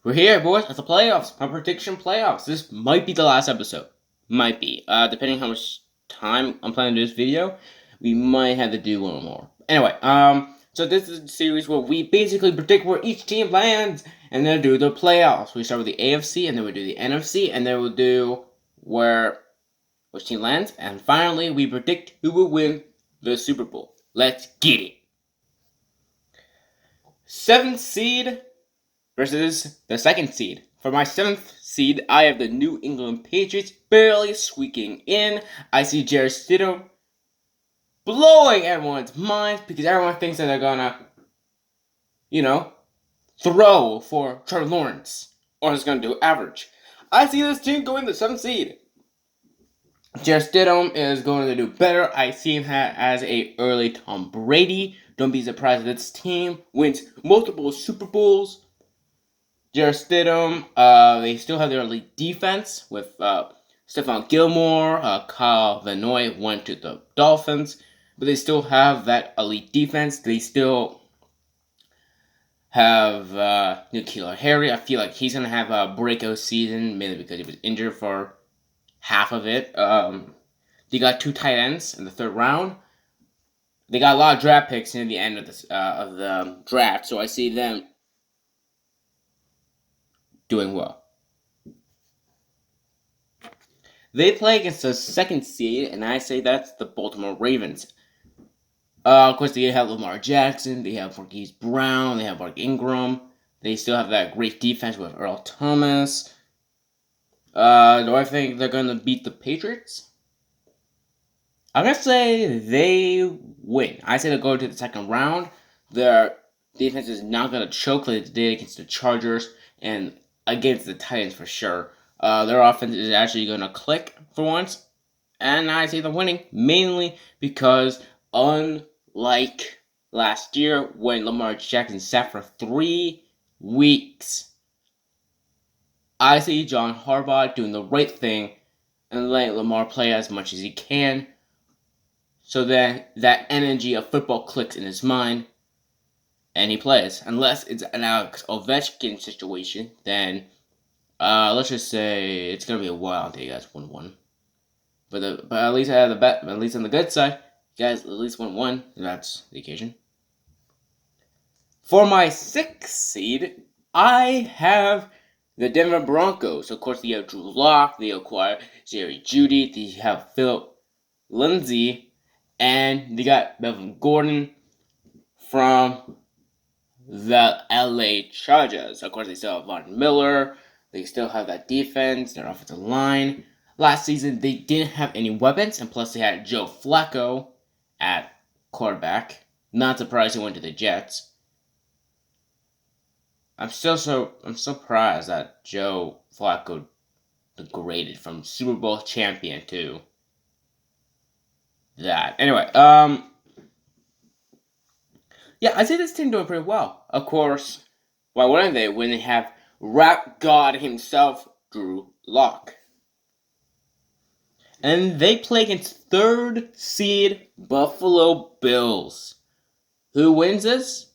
We're here, boys, at the playoffs. My prediction playoffs. This might be the last episode. Might be. Depending how much time I'm planning to do this video, we might have to do one more. Anyway, so this is a series where we basically predict where each team lands, and then do the playoffs. We start with the AFC, and then we do the NFC, and then we'll do which team lands, and finally we predict who will win the Super Bowl. Let's get it. 7th seed versus the 2nd seed. For my 7th seed, I have the New England Patriots barely squeaking in. I see Jarrett Stidham blowing everyone's minds because everyone thinks that they're gonna, throw for Trevor Lawrence, or is gonna do average. I see this team going the 7th seed. Jarrett Stidham is going to do better. I see him as a early Tom Brady. Don't be surprised if this team wins multiple Super Bowls. Jarrett Stidham, they still have their elite defense with Stephon Gilmore, Kyle Van Noy went to the Dolphins, but they still have that elite defense. They still have N'Keal Harry. I feel like he's going to have a breakout season, mainly because he was injured for half of it. They got 2 tight ends in the 3rd round. They got a lot of draft picks near the end of the draft, so I see them doing well. They play against the 2nd seed, and I say that's the Baltimore Ravens. Of course, they have Lamar Jackson, they have Marquise Brown, they have Mark Ingram. They still have that great defense with Earl Thomas. Do I think they're going to beat the Patriots? I'm going to say they win. I say they'll go to the 2nd round. Their defense is not going to choke like they did against the Chargers and against the Titans for sure. Their offense is actually going to click for once. And I see them winning, mainly because unlike last year when Lamar Jackson sat for 3 weeks, I see John Harbaugh doing the right thing and letting Lamar play as much as he can, so that that energy of football clicks in his mind, and he plays. Unless it's an Alex Ovechkin situation, then let's just say it's gonna be a while until you guys win one. But at least I have the bet. At least on the good side, you guys at least win one. That's the occasion. For my 6th seed, I have the Denver Broncos. Of course, they have Drew Lock. They acquire Jerry Jeudy. They have Philip Lindsay. And they got Melvin Gordon from the LA Chargers. Of course, they still have Von Miller. They still have that defense, their offensive line. Last season, they didn't have any weapons, and plus they had Joe Flacco at quarterback. Not surprised he went to the Jets. I'm surprised that Joe Flacco degraded from Super Bowl champion to that. Anyway, yeah, I see this team doing pretty well. Of course, why wouldn't they when they have rap god himself, Drew Lock? And they play against 3rd seed Buffalo Bills. Who wins this?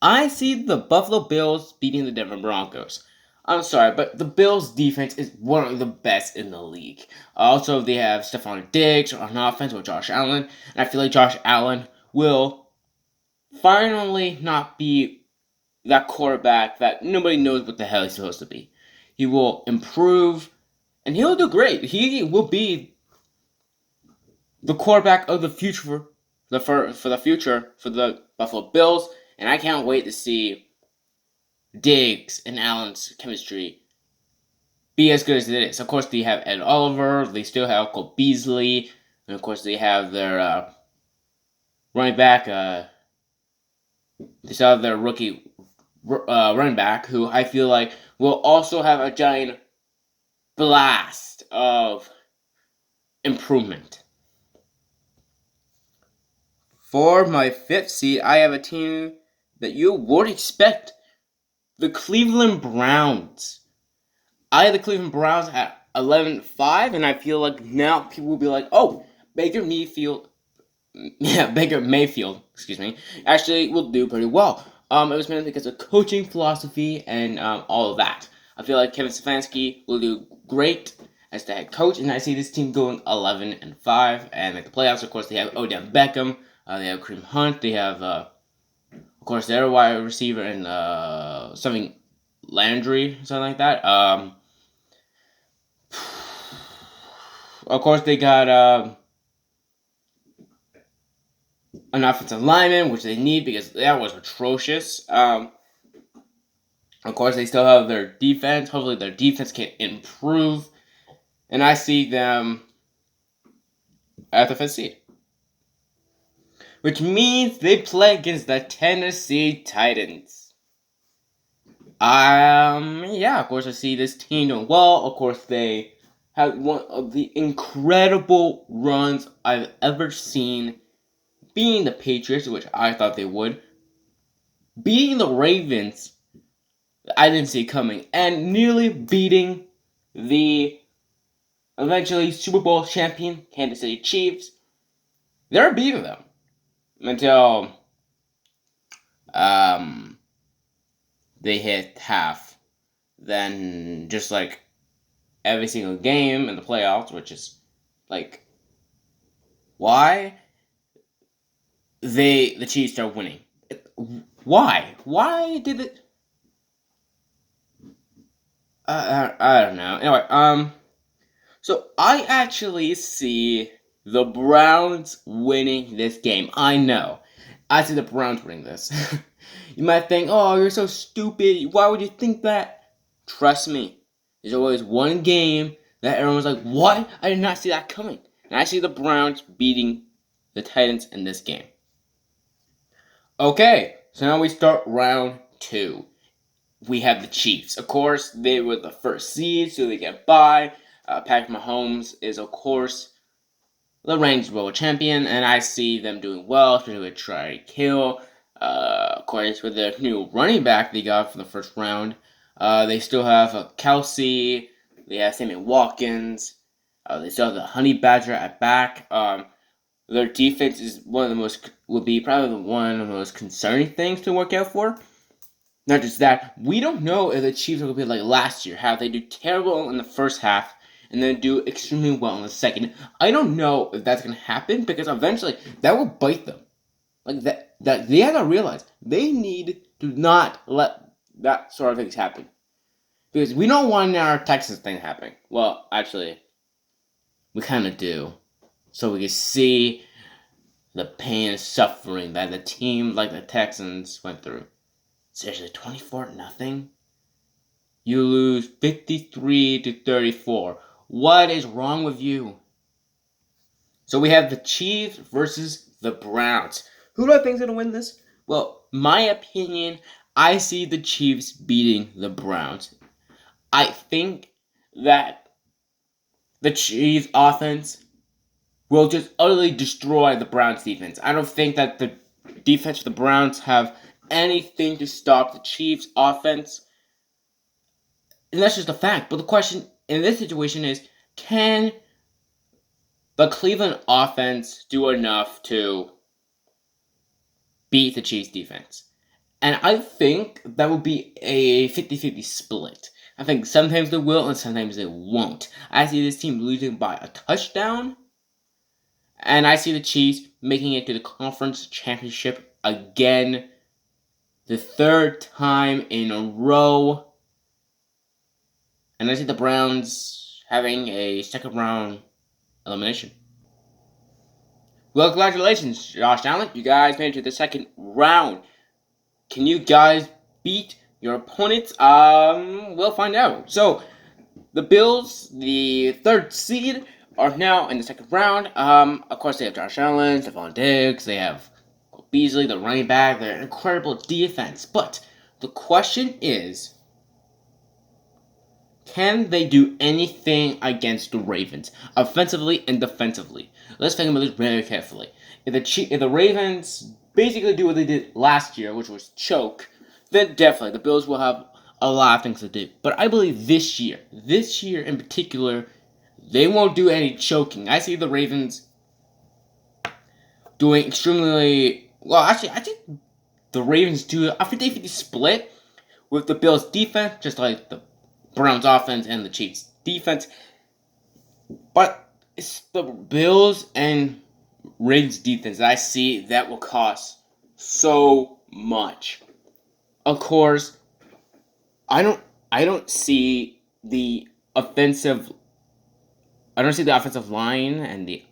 I see the Buffalo Bills beating the Denver Broncos. I'm sorry, but the Bills' defense is one of the best in the league. Also, they have Stephon Diggs on offense with Josh Allen. And I feel like Josh Allen will finally not be that quarterback that nobody knows what the hell he's supposed to be. He will improve, and he'll do great. He will be the quarterback of the future for the Buffalo Bills. And I can't wait to see Diggs and Allen's chemistry be as good as it is. Of course, they have Ed Oliver. They still have Cole Beasley. And, of course, they have their running back. They still have their rookie running back, who I feel like will also have a giant blast of improvement. For my 5th seed, I have a team that you would expect. The Cleveland Browns. I have the Cleveland Browns at 11-5, and I feel like now people will be like, oh, Baker Mayfield, actually will do pretty well. It was mainly because of coaching philosophy and all of that. I feel like Kevin Stefanski will do great as the head coach, and I see this team going 11-5. And at the playoffs, of course, they have Odell Beckham, they have Kareem Hunt, they have, of course, their wide receiver and something Landry, something like that. Of course, they got an offensive lineman, which they need because that was atrocious. Of course, they still have their defense. Hopefully, their defense can improve. And I see them at the 5th seed. Which means they play against the Tennessee Titans. Yeah, of course, I see this team doing well. Of course, they have one of the incredible runs I've ever seen, beating the Patriots, which I thought they would, beating the Ravens, I didn't see coming, and nearly beating the eventually Super Bowl champion Kansas City Chiefs. They're beating them until they hit half. Then just like every single game in the playoffs, which is like why the Chiefs start winning. Why? Why did it? I don't know. Anyway, so I actually see the Browns winning this game. I know. I see the Browns winning this. You might think, oh, you're so stupid. Why would you think that? Trust me. There's always one game that everyone's like, what? I did not see that coming. And I see the Browns beating the Titans in this game. Okay, so now we start round 2. We have the Chiefs. Of course, they were the 1st seed, so they get by. Patrick Mahomes is, of course, the reigning Super Bowl champion, and I see them doing well, especially with Tyreek Hill. Of course, with their new running back they got from the 1st round. They still have Kelsey. They have Sammy Watkins. They still have the Honey Badger at back. Their defense is would be probably one of the most concerning things to work out for. Not just that, we don't know if the Chiefs are going to be like last year, how they do terrible in the first half and then do extremely well in the second. I don't know if that's going to happen because eventually that will bite them. Like that they have to realize they need to not let that sort of things happen. Because we don't want our Texas thing happening. Well, actually, we kind of do. So we can see the pain and suffering that the team like the Texans went through. Seriously, 24-0? You lose 53-34. What is wrong with you? So we have the Chiefs versus the Browns. Who do I think is going to win this? Well, my opinion, I see the Chiefs beating the Browns. I think that the Chiefs offense will just utterly destroy the Browns defense. I don't think that the defense of the Browns have anything to stop the Chiefs offense. And that's just a fact. But the question in this situation is, can the Cleveland offense do enough to beat the Chiefs defense? And I think that would be a 50-50 split. I think sometimes they will and sometimes they won't. I see this team losing by a touchdown. And I see the Chiefs making it to the conference championship again. The 3rd time in a row. And I see the Browns having a 2nd round elimination. Well, congratulations, Josh Allen. You guys made it to the 2nd round. Can you guys beat your opponents? We'll find out. So, the Bills, the 3rd seed, are now in the 2nd round. Of course, they have Josh Allen, Stephon Diggs, they have Beasley, the running back, their incredible defense. But the question is, can they do anything against the Ravens, offensively and defensively? Let's think about this very carefully. If the Ravens basically do what they did last year, which was choke, then definitely the Bills will have a lot of things to do. But I believe this year in particular, they won't do any choking. I see the Ravens doing extremely well. Actually, the Ravens do a 50-50 split with the Bills' defense, just like the Browns' offense and the Chiefs' defense. But it's the Bills and Ravens' defense that I see that will cost so much. Of course, I don't see the offensive line and the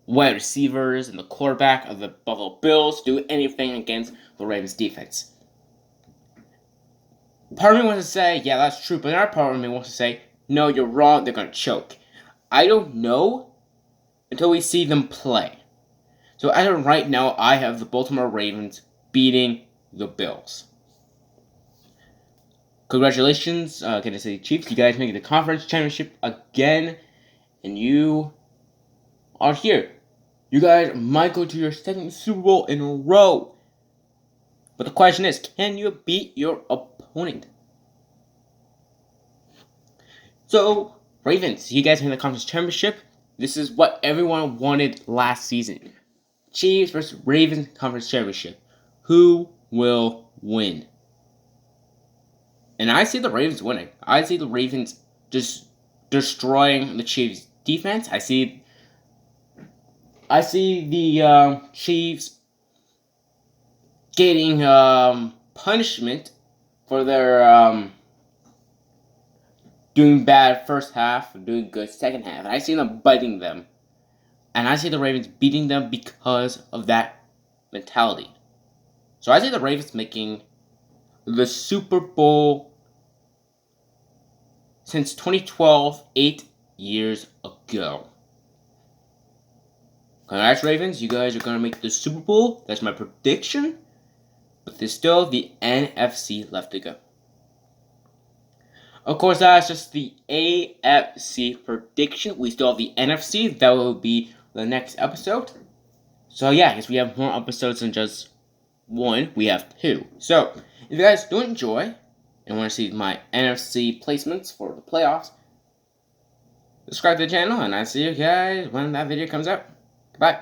wide receivers and the quarterback of the Buffalo Bills do anything against the Ravens defense. Part of me wants to say, yeah, that's true, but another part of me wants to say, no, you're wrong, they're going to choke. I don't know until we see them play. So as of right now, I have the Baltimore Ravens beating the Bills. Congratulations, Kansas City Chiefs. You guys making the conference championship again, and you are here. You guys might go to your second Super Bowl in a row. But the question is, can you beat your opponent? So, Ravens, you guys making the conference championship. This is what everyone wanted last season. Chiefs versus Ravens conference championship. Who will win? And I see the Ravens winning. I see the Ravens just destroying the Chiefs' defense. I see the Chiefs getting punishment for their doing bad first half and doing good second half. And I see them biting them. And I see the Ravens beating them because of that mentality. So I see the Ravens making the Super Bowl since 2012, 8 years ago. Congrats, Ravens. You guys are going to make the Super Bowl. That's my prediction. But there's still the NFC left to go. Of course, that's just the AFC prediction. We still have the NFC. That will be the next episode. So yeah, I guess we have more episodes than just one. We have 2. So, if you guys do enjoy and want to see my NFC placements for the playoffs, subscribe to the channel, and I'll see you guys when that video comes out. Goodbye.